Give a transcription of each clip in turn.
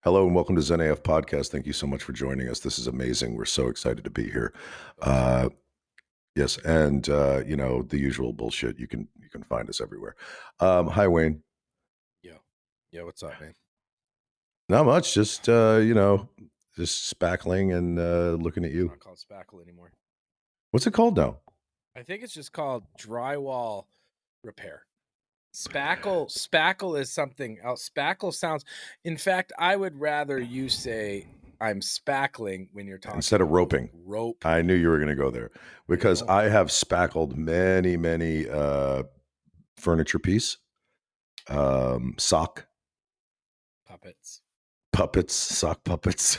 Hello and welcome to zenafpod podcast. Thank you so much for joining us. This is amazing. We're so excited to be here. Uh, yes, and the usual bullshit. You can find us everywhere. Hi, Wayne. Yo, what's up, man? Not much. Just just spackling and looking at It's you. not called spackle anymore. What's it called now? I think it's just called drywall repair. Spackle is something else. Spackle sounds. In fact, I would rather you say I'm spackling when you're talking Instead of about roping. rope. I knew you were going to go there because I have spackled many furniture piece, sock Puppets. puppets, sock puppets.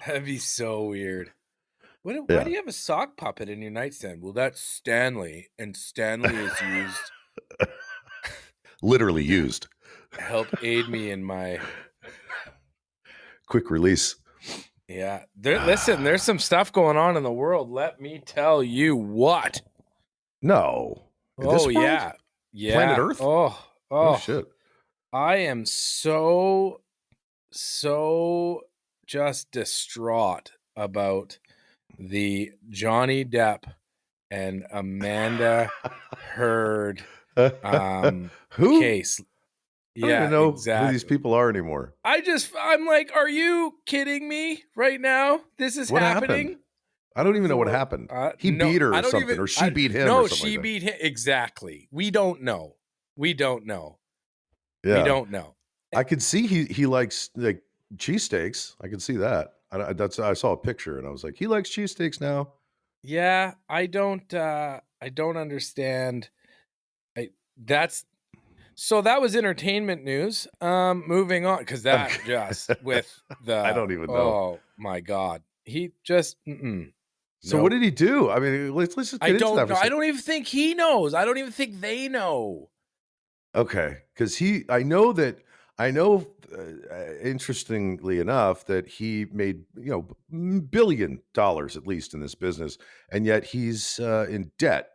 That'd be so weird. Why Yeah. do you have a sock puppet in your nightstand? Well, that's Stanley, and Stanley is used Literally used. help aid me in my Quick release. Yeah. Listen, there's some stuff going on in the world. Let me tell you what. No. Oh, This world? yeah. Yeah. Planet Earth? Oh, Shit. I am so just distraught about the Johnny Depp and Amanda Heard Who? case. I don't even know who these exactly. people are anymore. I'm like, are you kidding me right now? This is What happening. happened? I don't even know what happened. He beat her or something, or she beat him. No, or something she like beat him. Exactly. We don't know. Yeah. We don't know. I could see he likes like cheesesteaks. I could see that. I saw a picture and I was like, he likes cheesesteaks now. Yeah, I don't understand. So that was entertainment news. Moving on, because that just with the I don't even know. Oh my God. He just So what did he do? I mean, let's just get into that. I don't even think he knows. I don't even think they know. Okay, because I know, interestingly enough, that he made $1 billion at least in this business, and yet he's in debt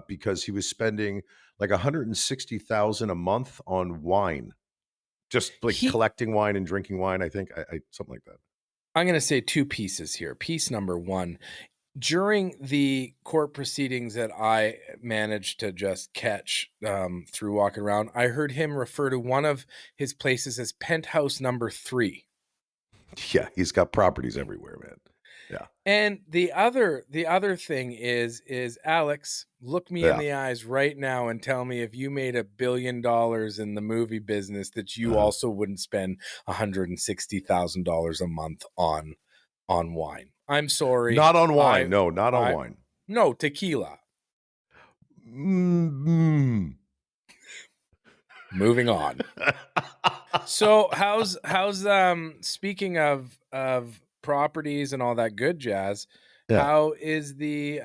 because he was spending like $160,000 a month on wine, just like collecting wine and drinking wine. I think something like that. I'm going to say two pieces here. Piece number one. During the court proceedings that I managed to just catch through walking around, I heard him refer to one of his places as penthouse number 3. Yeah, he's got properties everywhere, man. Yeah. And the other thing is Alex, look me in the eyes right now and tell me if you made $1 billion in the movie business that you also wouldn't spend $160,000 a month on wine. I'm sorry. Not on wine. No, not on wine. No, tequila. Mm-hmm. Moving on. So how's speaking of properties and all that good jazz, how is the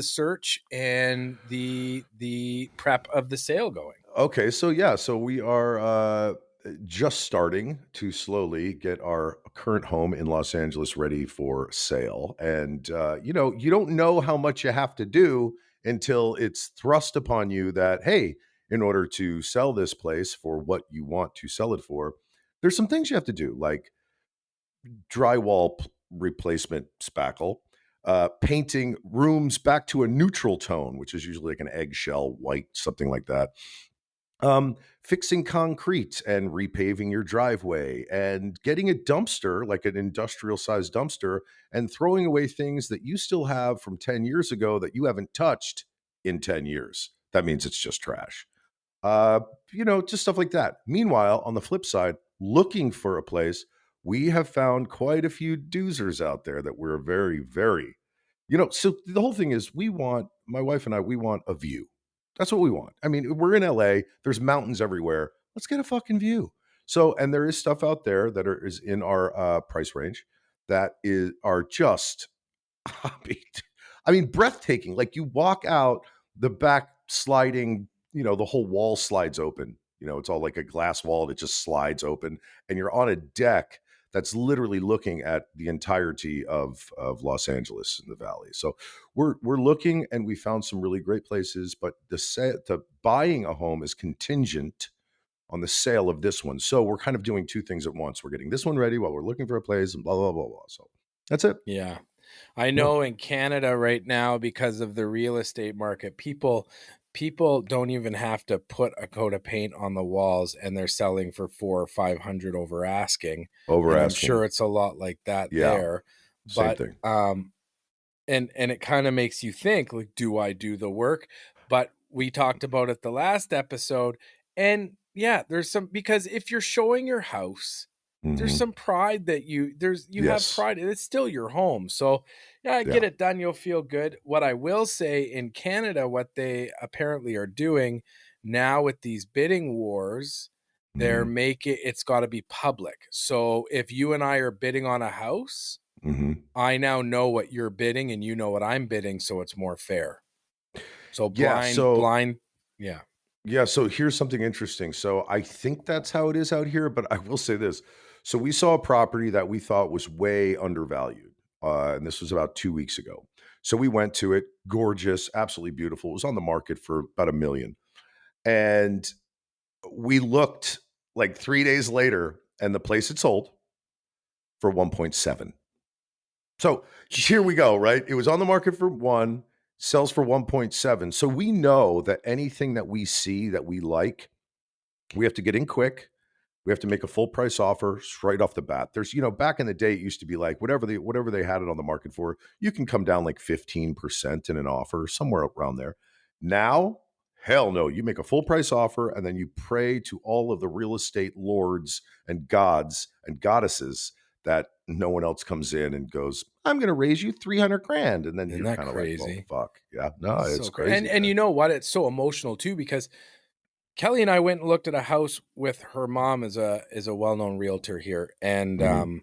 search and the prep of the sale going? Okay, so we are just starting to slowly get our current home in Los Angeles ready for sale. And you don't know how much you have to do until it's thrust upon you that, hey, in order to sell this place for what you want to sell it for, there's some things you have to do, like drywall replacement spackle, painting rooms back to a neutral tone, which is usually like an eggshell white, something like that. Fixing concrete and repaving your driveway, and getting a dumpster, like an industrial sized dumpster, and throwing away things that you still have from 10 years ago that you haven't touched in 10 years. That means it's just trash. Just stuff like that. Meanwhile, on the flip side, looking for a place, we have found quite a few doozers out there that we're very, very, so the whole thing is my wife and I, we want a view. That's what we want. I mean, we're in LA, there's mountains everywhere. Let's get a fucking view. So, and there is stuff out there that is in our price range that are just, I mean, breathtaking. Like you walk out the back sliding, the whole wall slides open. It's all like a glass wall that just slides open, and you're on a deck that's literally looking at the entirety of Los Angeles and the valley. So we're looking, and we found some really great places, but the buying a home is contingent on the sale of this one. So we're kind of doing two things at once. We're getting this one ready while we're looking for a place, and blah blah blah blah. So that's it. Yeah. I Yeah. know in Canada right now, because of the real estate market, people don't even have to put a coat of paint on the walls, and they're selling for 4 or 500 over asking. Over And I'm asking. sure it's a lot like that Yeah. there. Same But thing. and it kind of makes you think, like, do I do the work? But we talked about it the last episode, and yeah, there's some, because if you're showing your house, there's Hmm. some pride that you have Yes. pride, it's still your home. So yeah, Yeah. get it done, you'll feel good. What I will say, in Canada, what they apparently are doing now with these bidding wars, they're Hmm. making it's got to be public. So if you and I are bidding on a house, Hmm. I now know what you're bidding and you know what I'm bidding, so it's more fair. So Yeah. blind, yeah. Yeah, so here's something interesting. So I think that's how it is out here, but I will say this. So we saw a property that we thought was way undervalued. And this was about 2 weeks ago. So we went to it, gorgeous, absolutely beautiful. It was on the market for about 1 million. And we looked like 3 days later, and the place had sold for 1.7. So here we go, right? It was on the market for one, sells for 1.7. So we know that anything that we see that we like, we have to get in quick. We have to make a full price offer straight off the bat. There's, back in the day, it used to be like whatever they had it on the market for, you can come down like 15% in an offer, somewhere around there. Now, hell no, you make a full price offer and then you pray to all of the real estate lords and gods and goddesses that no one else comes in and goes, I'm going to raise you 300 grand. And then Isn't you're that kind of like, well, crazy? fuck. Yeah, no, It's it's so crazy. And crazy, and man. you know what? It's so emotional too, because Kelly and I went and looked at a house with her mom, is a well-known realtor here. And Hmm.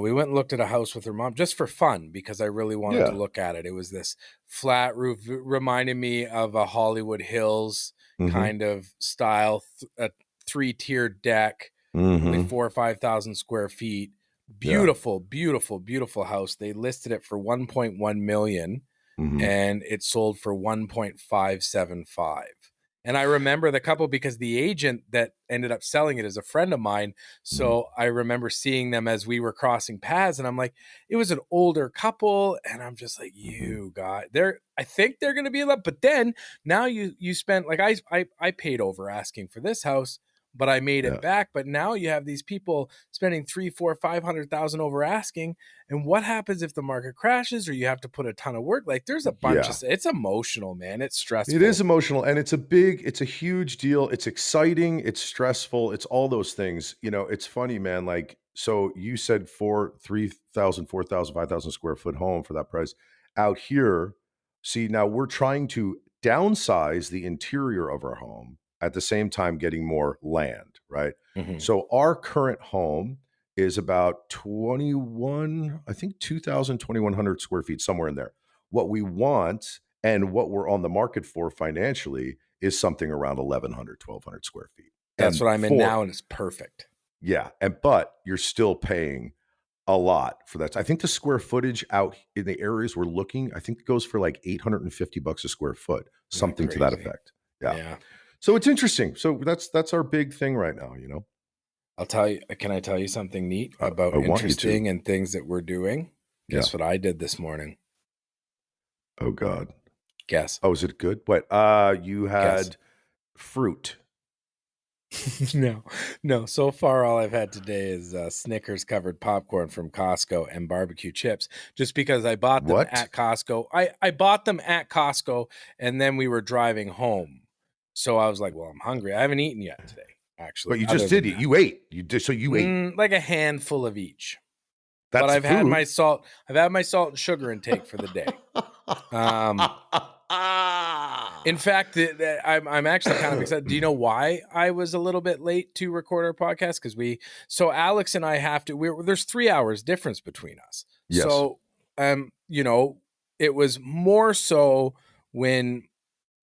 we went and looked at a house with her mom just for fun, because I really wanted to Yeah. look at it. It was this flat roof, reminded me of a Hollywood Hills Hmm. kind of style, a three-tiered deck, only Hmm. 4 or 5,000 square feet. Yeah. Beautiful, beautiful, beautiful house. They listed it for 1.1 million, Hmm. and it sold for 1.575. And I remember the couple, because the agent that ended up selling it is a friend of mine. Hmm. So I remember seeing them as we were crossing paths, and I'm like, it was an older couple, and I'm just like, Hmm. you got they're I think they're gonna be a lot. But then now you spent, like, I paid over asking for this house, but I made it Yeah. back. But now you have these people spending 3, 4, 500,000 over asking. And what happens if the market crashes, or you have to put a ton of work? Like, there's a bunch Yeah. of, it's emotional, man. It's It is stressful. emotional, and it's a huge deal. It's exciting, it's stressful, it's all those things. It's funny, man. Like, so you said 3,000, 4,000, 5,000 square foot home for that price. Out here, see, now we're trying to downsize the interior of our home at the same time getting more land, right? Mhm. So our current home is about 21, I think 2,000, 2,100 square feet, somewhere in there. What we want and what we're on the market for financially is something around 1,100, 1,200 square feet. That's And what I'm in now, and it's perfect. but you're still paying a lot for that. I think the square footage out in the areas we're looking, I think it goes for like $850 a square foot, Isn't that something to that crazy? effect. Yeah. Yeah. So it's interesting. So that's our big thing right now. I'll tell you, can I tell you something neat about I want you to. interesting and things that we're doing? Yeah. Guess what I did this morning? Oh God. Guess. Oh, is it good? What? You Guess. had fruit. No, no. So far, all I've had today is Snickers covered popcorn from Costco and barbecue chips. Just because I bought them What? at Costco, I bought them at Costco, and then we were driving home. So I was like, "Well, I'm hungry. I haven't eaten yet today, But actually. you just Other did than eat. that, You ate. You did. So you ate. like a handful of each. But That's I've had my food. salt. I've had my salt and sugar intake for the day. Um, In fact, I'm actually kind of excited. Do you know why I was a little bit late to record our podcast? Because so Alex and I have to. There's 3 hours difference between us. Yes. So, it was more so when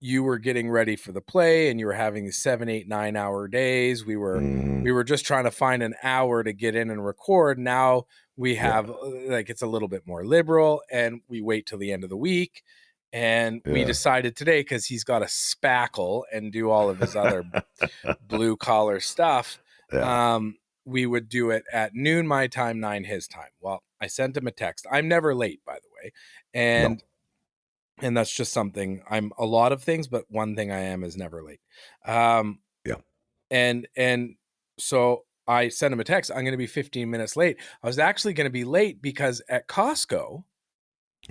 you were getting ready for the play and you were having 7, 8, 9 hour days. Mhm. We were just trying to find an hour to get in and record. Now we Yeah, have like it's a little bit more liberal and we wait till the end of the week. And we yeah. decided today because he's got to spackle and do all of his other blue collar stuff. Yeah. Um, we would do it at noon my time, 9 his time. Well, I sent him a text. I'm never late, by the way. No. And that's just something I'm a lot of things, but one thing I am is never late. Um, Yeah. and so I sent him a text. I'm going to be 15 minutes late. I was actually going to be late because at Costco,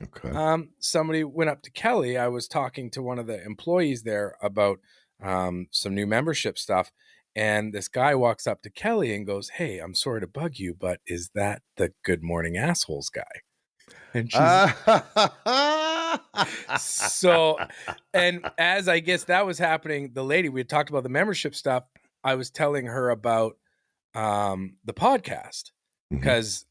Okay. somebody went up to Kelly. I was talking to one of the employees there about some new membership stuff. And this guy walks up to Kelly and goes, "Hey, I'm sorry to bug you, but is that the Good Morning Assholes guy?" And she's so, and as I guess that was happening, the lady, we had talked about the membership stuff. I was telling her about the podcast Mhm. because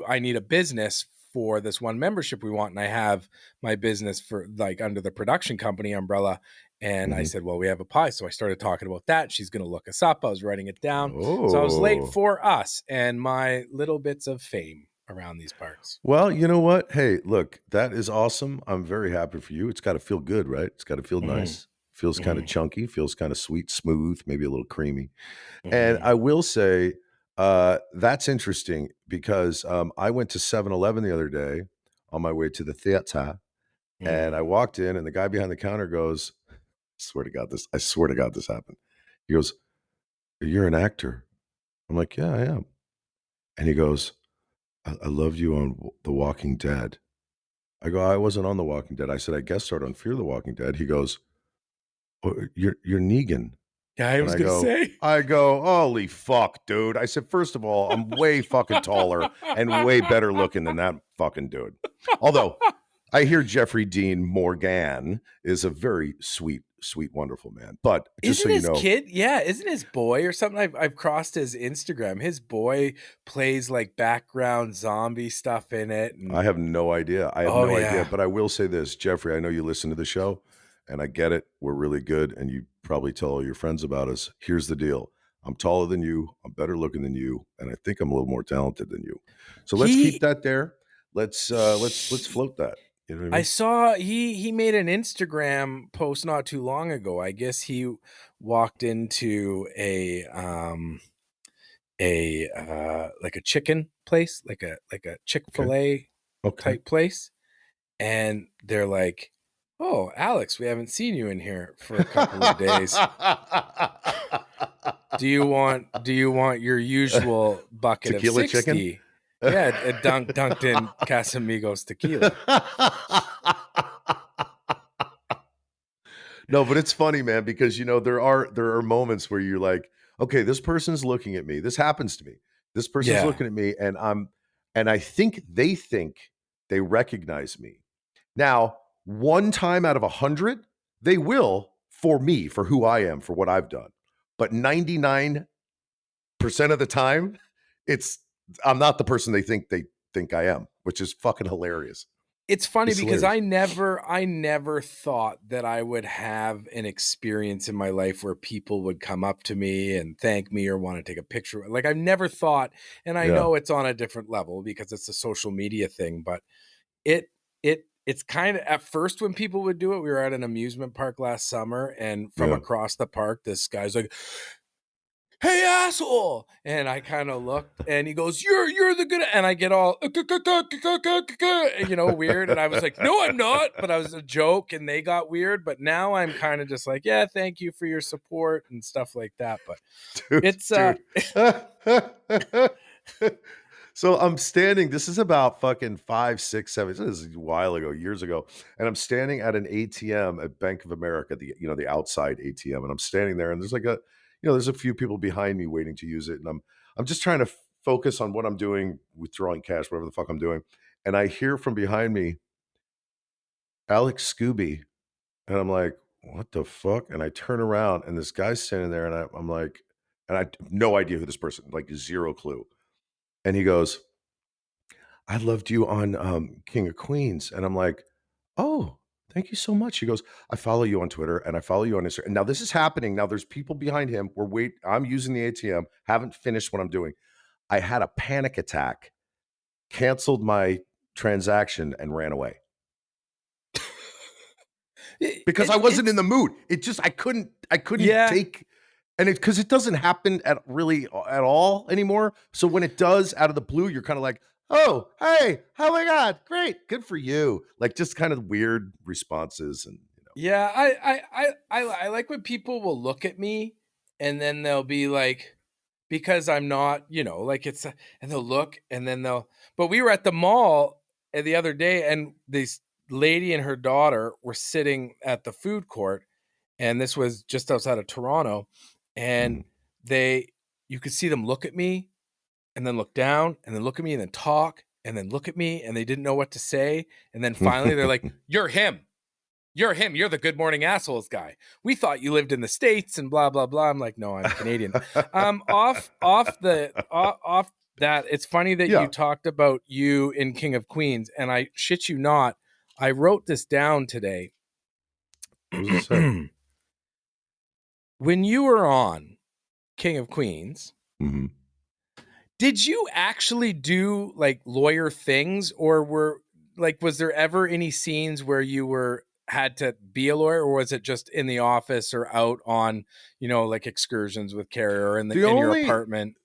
I need a business for this one membership we want. And I have my business for like under the production company umbrella. And I Mhm. said, well, we have a pie. So I started talking about that. She's going to look us up. I was writing it down. So I was late Oh. for us and my little bits of fame around these parts. Well, you know what? Hey, look, that is awesome. I'm very happy for you. It's gotta feel good, right? It's gotta feel Hmm. nice. Feels kinda Hmm. chunky, feels kinda sweet, smooth, maybe a little creamy. And Hmm. I will say, that's interesting because, I went to 7-Eleven the other day on my way to the theater, and I Hmm. walked in, and the guy behind the counter goes, I swear to God this happened. He goes, "You're an actor." I'm like, "Yeah, I am." And he goes, I loved you on The Walking Dead." I go, "I wasn't on The Walking Dead." I said, "I guest starred on Fear the Walking Dead." He goes, "Oh, you're Negan." Yeah, I And was going to say. I go, "Holy fuck, dude." I said, "First of all, I'm way fucking taller and way better looking than that fucking dude." Although, I hear Jeffrey Dean Morgan is a very sweet, sweet, wonderful man. But just so Isn't you his know, kid? Yeah, isn't his boy or something? I've crossed his Instagram. His boy plays like background zombie stuff in it, I and have no idea. I have oh no idea, yeah, but I will say this, Jeffrey, I know you listen to the show, and I get it. We're really good, and you probably tell all your friends about us. Here's the deal. I'm taller than you, I'm better looking than you, and I think I'm a little more talented than you. So let's keep he, that there. Let's he float that. You know what I I mean? saw he made an Instagram post not too long ago. I guess he walked into a like a chicken place, like a Okay. Chick-fil-A Okay. type place, and they're like, "Oh, Alex, we haven't seen you in here for a couple of days. Do you want your usual bucket of Tequila chicken? 60?" Yeah, dunked in Casamigos tequila. No, but it's funny, man, because there are moments where you're like, okay, this person's looking at me. This happens to me. This person's Yeah. looking at me, and I think they recognize me. Now, one time out of 100, they will for me, for who I am, for what I've done. But 99% of the time, it's I'm not the person they think I am, which is fucking hilarious. It's funny It's because hilarious. I never thought that I would have an experience in my life where people would come up to me and thank me or want to take a picture. Like I've never thought, and I Yeah, know it's on a different level because it's a social media thing, but it it's kind of at first when people would do it, we were at an amusement park last summer and from yeah. across the park, this guy's like, "Hey, asshole!" And I kind of looked, and he goes, "You're the good," and I get all, weird, and I was like, "No, I'm not," but I was a joke, and they got weird. But now I'm kind of just like, "Yeah, thank you for your support and stuff like that." But Dude, it's dude. So I'm standing, this is about fucking 5, 6, 7, this is a while ago, years ago, and I'm standing at an ATM at Bank of America, the outside ATM, and I'm standing there, and there's a few people behind me waiting to use it, and I'm just trying to focus on what I'm doing, withdrawing cash, whatever the fuck I'm doing, and I hear from behind me, "Alex Skuby," and I'm like, "What the fuck?" And I turn around, and this guy's standing there, and I'm like, and I have no idea who this person, like, 0 clue, and he goes, "I loved you on, King of Queens," and I'm like, "Oh, Thank you so much. He goes, I follow you on Twitter and I follow you on Instagram. And now this is happening. Now there's people behind him. I'm using the ATM, haven't finished what I'm doing. I had a panic attack, canceled my transaction and ran away because I wasn't in It's the mood. It just, I couldn't yeah. take, and it, cause it doesn't happen at all anymore. So when it does out of the blue, you're kind of like, oh, hey, oh my God, great. Good for you. Like just kind of weird responses and, Yeah, I like when people will look at me and then they'll be like, because I'm not, like and they'll look and then but we were at the mall the other day and this lady and her daughter were sitting at the food court, and this was just outside of Toronto, and Mhm. they, you could see them look at me and then look down and then look at me and then talk and then look at me, and they didn't know what to say. And then finally they're like, you're him. You're him. You're the Good Morning Assholes guy. We thought you lived in the States and blah, blah, blah. I'm like, no, I'm Canadian. Off that, it's funny that you Yeah. talked about you in King of Queens, and I shit you not, I wrote this down today. What does it say? When you were on King of Queens, Mhm. did you actually do like lawyer things, or was there ever any scenes where you had to be a lawyer, or was it just in the office or out on, like excursions with Carrie or The in your only apartment?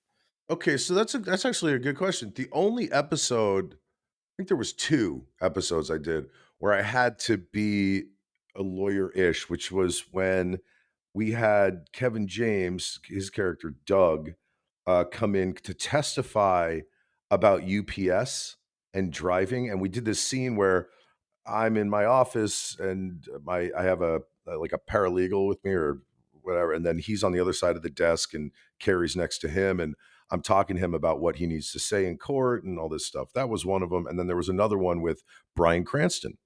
Okay, so that's actually a good question. The only episode, I think there was 2 episodes I did where I had to be a lawyer-ish, which was when we had Kevin James, his character Doug, come in to testify about UPS and driving, and we did this scene where I'm in my office and I have like a paralegal with me or whatever, and then he's on the other side of the desk and Carrie's next to him, and I'm talking to him about what he needs to say in court and all this stuff. That was one of them, and then there was another one with Bryan Cranston.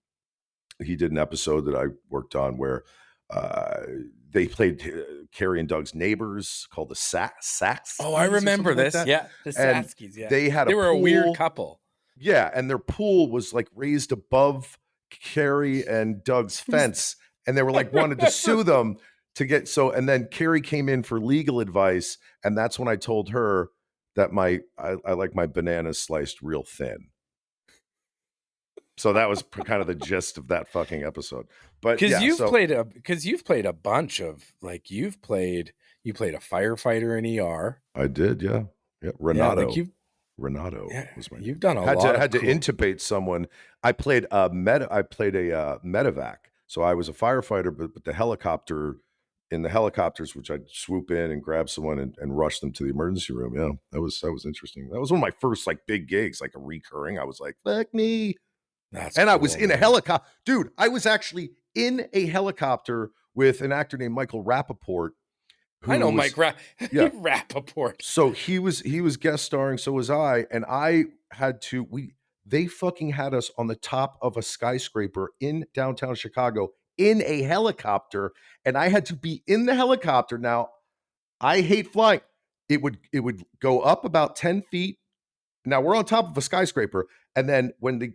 He did an episode that I worked on where uh, they played Carrie and Doug's neighbors called the Oh, I Saxkies or remember something like this. that, Yeah, the and Satskis. Yeah, they had a they were a weird pool. couple. Yeah, and their pool was, like, raised above Carrie and Doug's fence, and they were, I like, wanted to remember. sue them to get so and then Carrie came in for legal advice, and that's when I told her that I like my bananas sliced real thin. So that was kind of the gist of that fucking episode. But, Because yeah, so you've played a bunch of, like, you played a firefighter in ER. I did, yeah. Yeah, Yeah, like Renato yeah, was my name. you've done a lot of Had to cool. intubate someone. I played a, medevac. So I was a firefighter, but the helicopter in the helicopters, which I'd swoop in and grab someone and rush them to the emergency room. Yeah, that was interesting. That was one of my first, like, big gigs, like, a recurring. I was like, "Fuck me." That's And I was cool, in a man. helicopter. Dude, I was actually in a helicopter with an actor named Michael Rappaport, I who know was Mike yeah. Rappaport. So he was guest starring, so was I, and I had to we they fucking had us on the top of a skyscraper in downtown Chicago in a helicopter, and I had to be in the helicopter. Now, I hate flying. It would go up about 10 feet. Now we're on top of a skyscraper, and then when the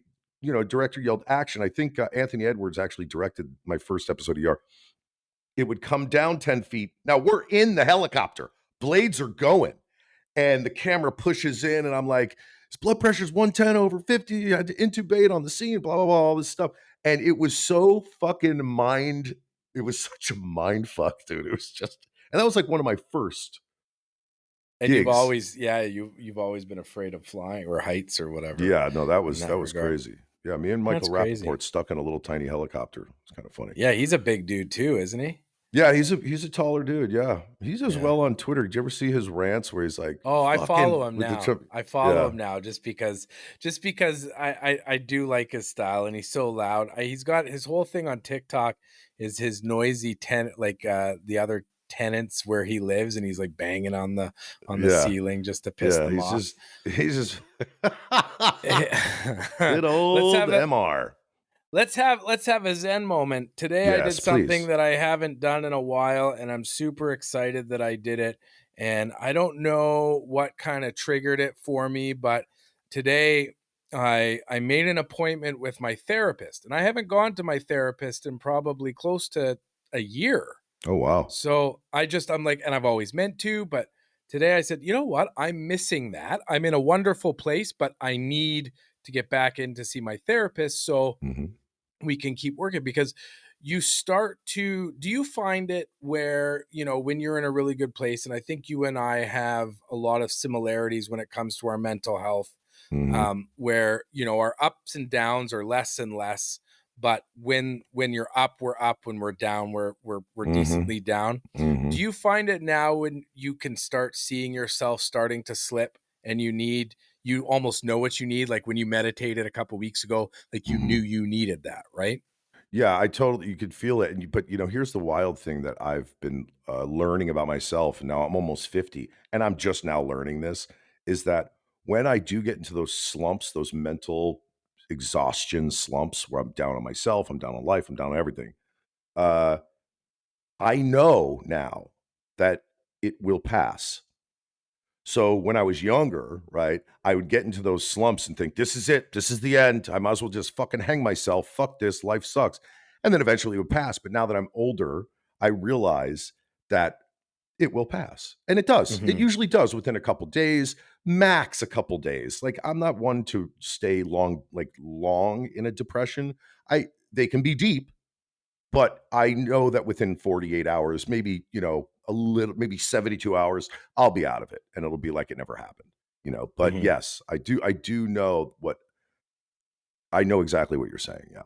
director yelled action, I think Anthony Edwards actually directed my first episode of ER. It would come down 10 feet. Now we're in the helicopter. Blades are going and the camera pushes in, and I'm like, his blood pressure's 110 over 50. I had to intubate on the scene, blah, blah, blah, all this stuff. And it was so it was such a mind fuck, dude. It was just, and that was like one of my first And gigs. you've always been afraid of flying or heights or whatever Yeah, no, in that that was regard. crazy. Yeah, me and Michael That's crazy. Rappaport stuck in a little tiny helicopter. It's kind of funny. Yeah, he's a big dude too, isn't he? Yeah, he's a taller dude. Yeah, he's as Yeah. well on Twitter. Did you ever see his rants where he's like, Oh, I "Fucking" follow him with the now. trip? I follow Yeah, him now just because I do like his style, and he's so loud. He's got his whole thing on TikTok is his noisy tenant, like the other tenants where he lives, and he's like banging on the yeah. ceiling just to piss Yeah, them off. he's just good let's old have a MR. let's have a zen moment. Today I Yes, did something please. that I haven't done in a while, and I'm super excited that I did it. And I don't know what kind of triggered it for me, but today I made an appointment with my therapist, and I haven't gone to my therapist in probably close to a year. Oh, wow. So I'm like, and I've always meant to, but today I said, you know what? I'm missing that. I'm in a wonderful place, but I need to get back in to see my therapist so Mhm. we can keep working because you start to do you find it where, when you're in a really good place, and I think you and I have a lot of similarities when it comes to our mental health, Mhm. where our ups and downs are less and less, but when you're up, we're up. When we're down, we're Mhm. decently down. Do Mhm. you find it now when you can start seeing yourself starting to slip, and you almost know what you need, like when you meditated a couple weeks ago, like you knew Mhm. you needed that, right? Yeah, I totally you could feel it, and but, here's the wild thing that I've been, learning about myself, and now I'm almost 50, and I'm just now learning this, is that when I do get into those slumps, those mental exhaustion slumps where I'm down on myself, I'm down on life, I'm down on everything, uh, I know now that it will pass. So when I was younger, right, I would get into those slumps and think, this is it. This is the end. I might as well just fucking hang myself. Fuck this. Life sucks. And then eventually it would pass. But now that I'm older, I realize that it will pass. And it does. It Hmm. usually does within a couple days, max a couple days. Like I'm not one to stay long in a depression. They can be deep, but I know that within 48 hours, maybe, a little, maybe 72 hours, I'll be out of it and it'll be like it never happened, But Hmm. yes, I do know I know exactly what you're saying. Yeah.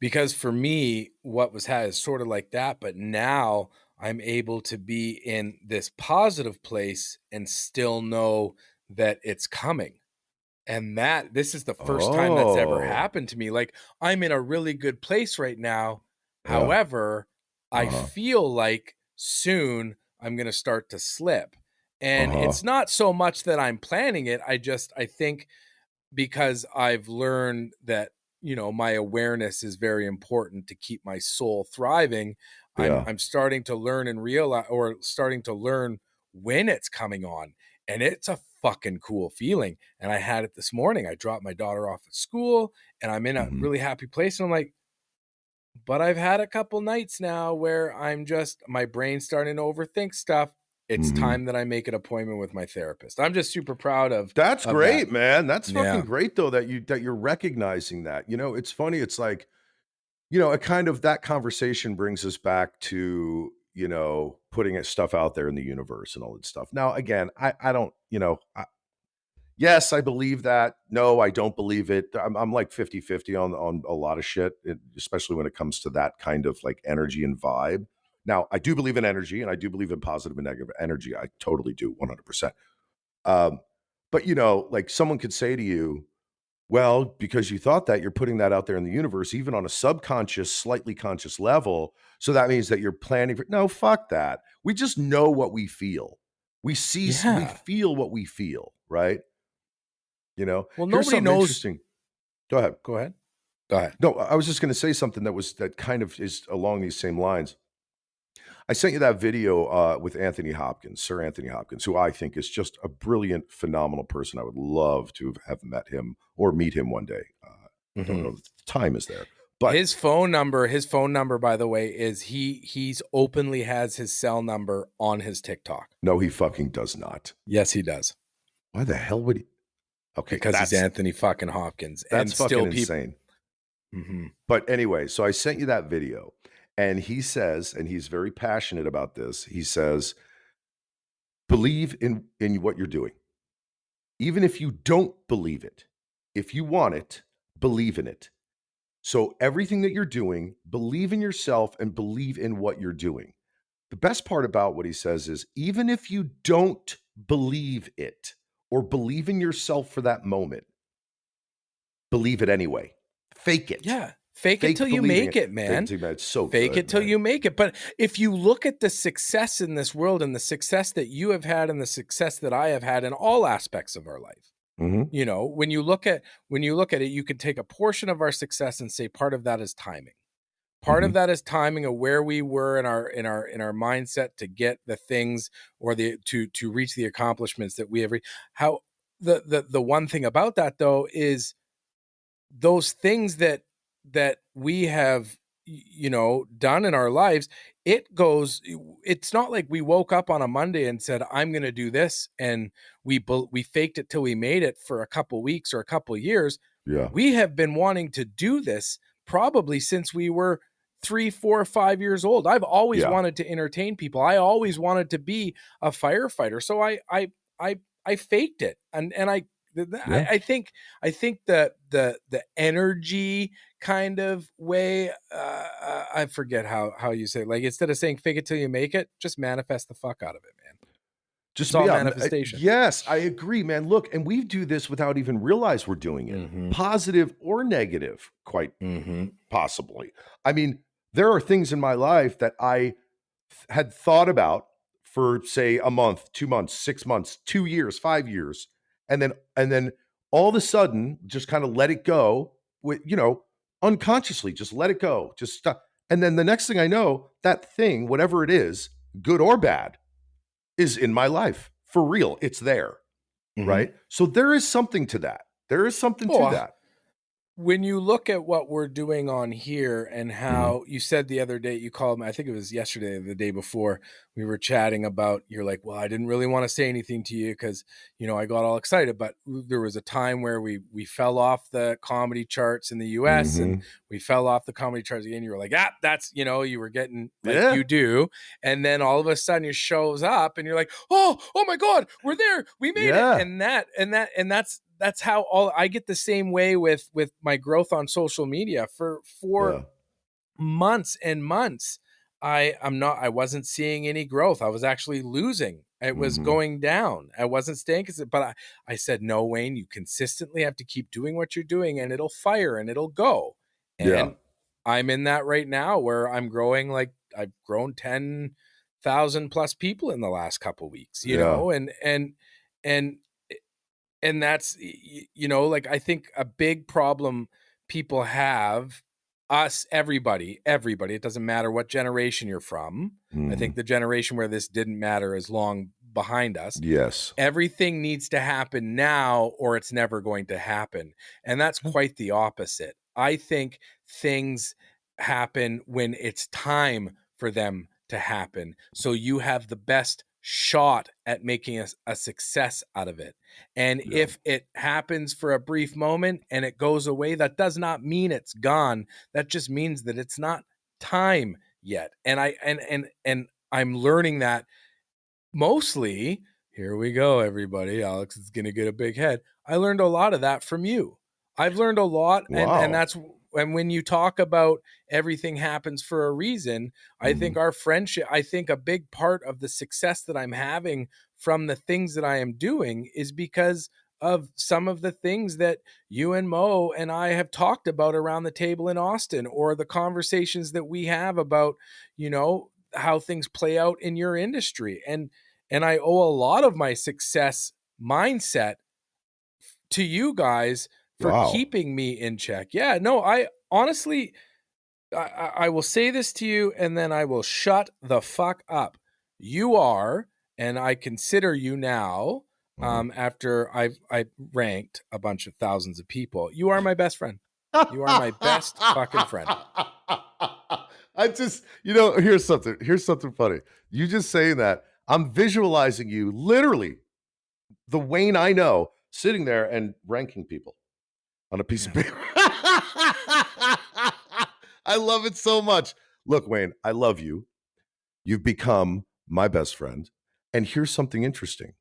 Because for me, what was had is sort of like that, but now I'm able to be in this positive place and still know that it's coming. And that this is the first time that's ever Oh, happened to me. Like, I'm in a really good place right now. yeah. However, I Uh-huh. feel like soon I'm going to start to slip. And Uh-huh. it's not so much that I'm planning it. I think because I've learned that, my awareness is very important to keep my soul thriving. I'm Yeah. I'm starting to learn and realize, or starting to learn when it's coming on. And it's a fucking cool feeling. And I had it this morning. I dropped my daughter off at school and I'm in a Mhm. really happy place. And I'm like, but I've had a couple nights now where my brain's starting to overthink stuff. It's Mhm. time that I make an appointment with my therapist. I'm just super proud That's of that. great, man. That's fucking Yeah. great though that you're recognizing that. It's funny. It's like, it kind of that conversation brings us back to, putting stuff out there in the universe and all that stuff. Now, again, I don't, yes, I believe that. No, I don't believe it. I'm like 50-50 on a lot of shit, especially when it comes to that kind of like energy and vibe. Now, I do believe in energy and I do believe in positive and negative energy. I totally do 100%. Um, but like someone could say to you, well, because you thought that, you're putting that out there in the universe, even on a subconscious, slightly conscious level. So that means that you're planning for no, fuck that. We just know what we feel. We Yeah. feel what we feel, right? Well, Here's nobody something knows. interesting. Go ahead. Go ahead. Go ahead. No, I was just going to say something that kind of is along these same lines. I sent you that video with Anthony Hopkins, Sir Anthony Hopkins, who I think is just a brilliant, phenomenal person. I would love to have met him or meet him one day. I don't know Mhm. if the time is there, but His phone number, by the way, is he's openly has his cell number on his TikTok. no, he fucking does not. Yes, he does, Why the hell would he? Okay, because he's Anthony fucking Hopkins, that's and still fucking people. insane. Mhm. But anyway, so I sent you that video, and he says, and he's very passionate about this. He says, believe in what you're doing. Even if you don't believe it, if you want it, believe in it. So everything that you're doing, believe in yourself and believe in what you're doing. The best part about what he says is even if you don't believe it or believe in yourself for that moment, believe it anyway. Fake it. Yeah, fake it till Fake you believing make it. it, Fake it man. till you make it. It's so Fake good, it till man. you make it. But if you look at the success in this world, and the success that you have had and the success that I have had in all aspects of our life, Mhm. when you look at it, you could take a portion of our success and say part of that is timing. Part of Mhm. that is timing of where we were in our mindset to get the things, or the to reach the accomplishments that we have. How the one thing about that though is those things that we have done in our lives, it's not like we woke up on a Monday and said I'm going to do this, and we faked it till we made it for a couple weeks or a couple years. Yeah. We have been wanting to do this probably since we were 3, 4, 5 years old. I've always Yeah. wanted to entertain people. I always wanted to be a firefighter, so I faked it, and Yeah. I think that the energy kind of way, I forget how you say it. Like, instead of saying fake it till you make it, just manifest the fuck out of it, man. It's Just all yeah, manifestation. yes, I agree, man. Look, and we do this without even realize we're doing it, Mhm. positive or negative, quite Mhm. possibly. I mean, there are things in my life that I had thought about for say a month, 2 months, 6 months, 2 years, 5 years, and then all of a sudden just kind of let it go with, unconsciously just let it go. Just stop. And then the next thing I know, that thing, whatever it is, good or bad, is in my life. For real, it's there, Mhm. right? So there is something to that. There is something to Oh, that. when you look at what we're doing on here and Mhm. how you said the other day, you called me, I think it was yesterday or the day before, we were chatting about, you're like, well, I didn't really want to say anything to you because, I got all excited, but there was a time where we fell off the comedy charts in the US, and Mhm. we fell off the comedy charts again. You were like, that's, you were getting like Yeah. you do. And then all of a sudden it shows up and you're like, oh my God, we're there. We made it. Yeah. And that's how all I get the same way with my growth on social media for Yeah. months and months. I wasn't seeing any growth. I was actually losing. It was Mhm. going down. I wasn't staying but I said, no, Wayne, you consistently have to keep doing what you're doing and it'll fire and it'll go. Yeah. And I'm in that right now where I'm growing. Like, I've grown 10,000 plus people in the last couple weeks, Yeah. and that's like, I think a big problem people have, us, everybody, it doesn't matter what generation you're from. I think Mhm. the generation where this didn't matter is long behind us. Yes. Everything needs to happen now or it's never going to happen, and that's quite the opposite. I think things happen when it's time for them to happen, so you have the best shot at making a success out of it. And Yeah. if it happens for a brief moment and it goes away, that does not mean it's gone. That just means that it's not time yet. And I'm learning that mostly. Here we go, everybody. Alex is going to get a big head. I learned a lot of that from you. I've learned a lot, and Wow. that's and when you talk about everything happens for a reason, I think Mhm. our friendship, I think a big part of the success that I'm having from the things that I am doing is because of some of the things that you and Mo and I have talked about around the table in Austin, or the conversations that we have about, how things play out in your industry. And I owe a lot of my success mindset to you guys for Wow. keeping me in check. Yeah, no, I honestly, I will say this to you and then I will shut the fuck up. You are, and I consider you now, Uh-huh. after I ranked a bunch of thousands of people, you are my best friend. You are my best fucking friend. I just, here's something funny. You just saying that, I'm visualizing you literally, the Wayne I know, sitting there and ranking people on a piece of Yeah. paper. I love it so much. Look, Wayne, I love you. You've become my best friend. And here's something interesting.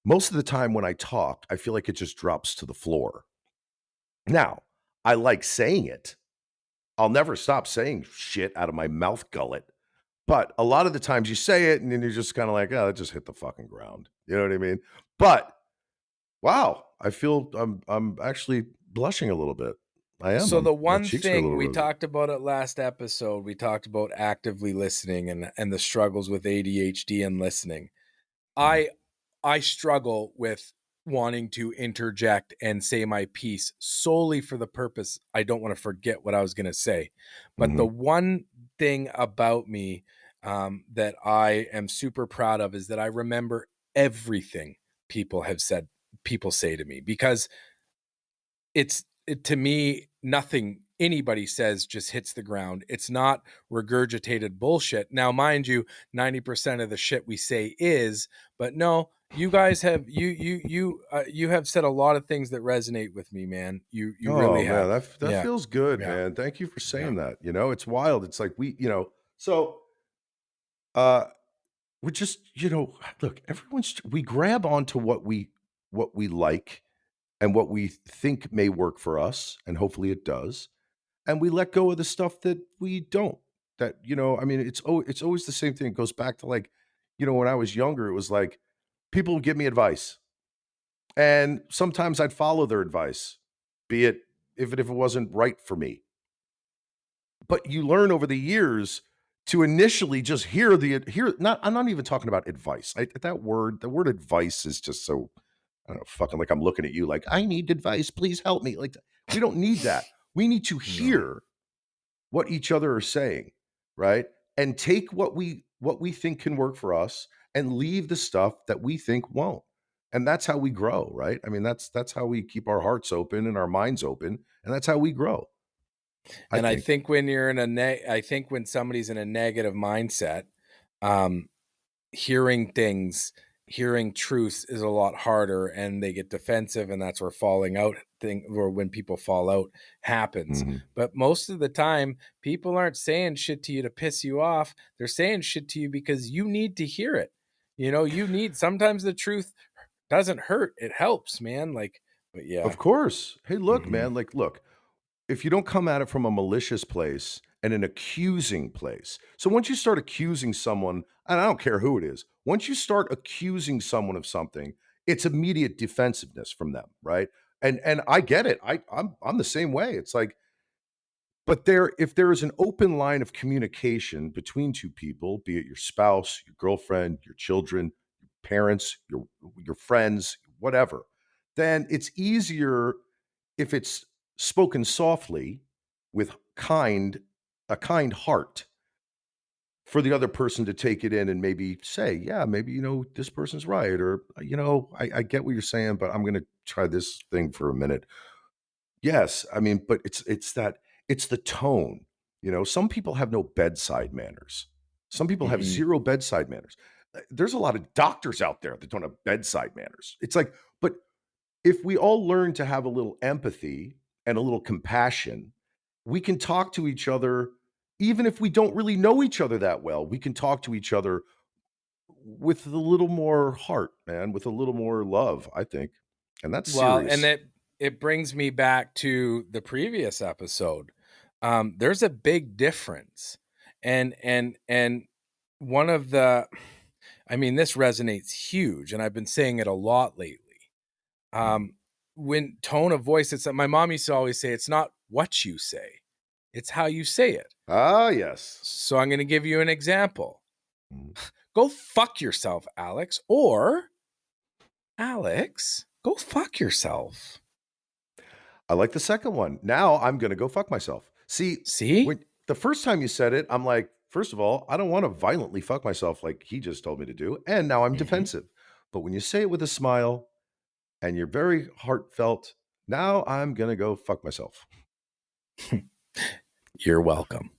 Most of the time when I talk, I feel like it just drops to the floor. Now, I like saying it. I'll never stop saying shit out of my mouth gullet. But a lot of the times you say it and then you're just kind of like, oh, it just hit the fucking ground. You know what I mean? But wow, I feel I'm actually blushing a little bit. I am. So the My one cheeks are a thing little we rosy. talked about it last episode, we talked about actively listening and the struggles with ADHD and listening. Mhm. I I struggle with wanting to interject and say my piece solely for the purpose I don't want to forget what I was going to say. But the Mhm. one thing about me, that I am super proud of, is that I remember everything people have said people say to me, because to me, nothing anybody says just hits the ground. It's not regurgitated bullshit. Now, mind you, 90% of the shit we say is, but no, you guys have you have said a lot of things that resonate with me, man. You Oh really man, have. that Yeah. feels good, Yeah. man. Thank you for Yeah. saying that. You know, it's wild. It's like so uh we're just, look, we grab onto what we like and what we think may work for us, and hopefully it does. And we let go of the stuff that we don't. That, I mean, it's always the same thing. It goes back to, like, when I was younger, it was like people would give me advice. And sometimes I'd follow their advice, be it if it wasn't right for me. But you learn over the years to initially just hear not I'm not even talking about advice. The word advice is just so, I don't know, fucking like I'm looking at you like, I need advice, please help me. Like, we don't need that. We need to No. hear what each other are saying, right? And take what we think can work for us and leave the stuff that we think won't. And that's how we grow, right? I mean, that's how we keep our hearts open and our minds open, and that's how we grow, I And I think. think when you're in I think when somebody's in a negative mindset, um, hearing things, hearing truths is a lot harder, and they get defensive, and that's where falling out thing, or when people fall out, happens. Mhm. But most of the time, people aren't saying shit to you to piss you off. They're saying shit to you because you need to hear it. You need, sometimes the truth doesn't hurt. It helps, man. Like, but yeah. Of course. Hey, look, Hmm. man, like, look, if you don't come at it from a malicious place and an accusing place. So once you start accusing someone, and I don't care who it is, once you start accusing someone of something, it's immediate defensiveness from them, right? And I get it. I'm the same way. It's like, but if there is an open line of communication between two people, be it your spouse, your girlfriend, your children, your parents, your friends, whatever, then it's easier if it's spoken softly with a kind heart for the other person to take it in and maybe say, yeah, maybe, this person's right. Or, I get what you're saying, but I'm going to try this thing for a minute. Yes, I mean, but it's the tone. Some people have no bedside manners. Some people have Hmm. zero bedside manners. There's a lot of doctors out there that don't have bedside manners. It's like, but if we all learn to have a little empathy and a little compassion, we can talk to each other even if we don't really know each other that well. We can talk to each other with a little more heart, man, with a little more love, I think. And that's Well, and serious. it brings me back to the previous episode. There's a big difference, and one of the, I mean, this resonates huge, and I've been saying it a lot lately. Mhm. Um, when tone of voice, it's, my mom used to always say, it's not what you say, it's how you say it. Ah, yes. So I'm going to give you an example. Mhm. Go fuck yourself, Alex, or Alex, go fuck yourself. I like the second one. Now I'm gonna go fuck myself. See, See? when the first time you said it, I'm like, first of all, I don't wanna violently fuck myself like he just told me to do, and now I'm Mhm. defensive. But when you say it with a smile and you're very heartfelt, now I'm gonna go fuck myself. You're welcome.